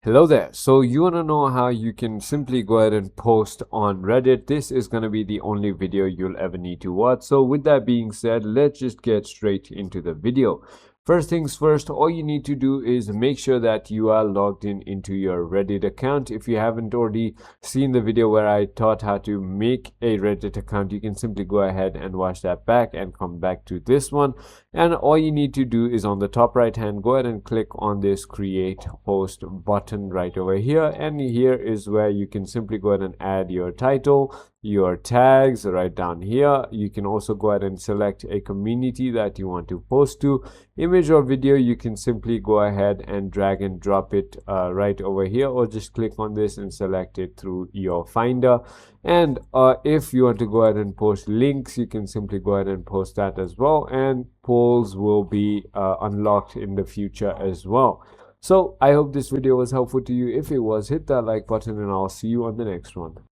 Hello there. So you want to know how you can simply go ahead and post on Reddit. This is going to be the only video you'll ever need to watch. So with that being said, let's just get straight into the video. First things first, all you need to do is make sure that you are logged in into your Reddit account. If you haven't already seen the video where I taught how to make a Reddit account, you can simply go ahead and watch that back and come back to this one. And all you need to do is on the top right hand, go ahead and click on this create host button right over here. And here is where you can simply go ahead and add your title, your tags right down here. You can also go ahead and select a community that you want to post to. Image or video, you can simply go ahead and drag and drop it right over here, or just click on this and select it through your finder. And if you want to go ahead and post links, you can simply go ahead and post that as well, and polls will be unlocked in the future as well. So I hope this video was helpful to you. If it was, hit that like button and I'll see you on the next one.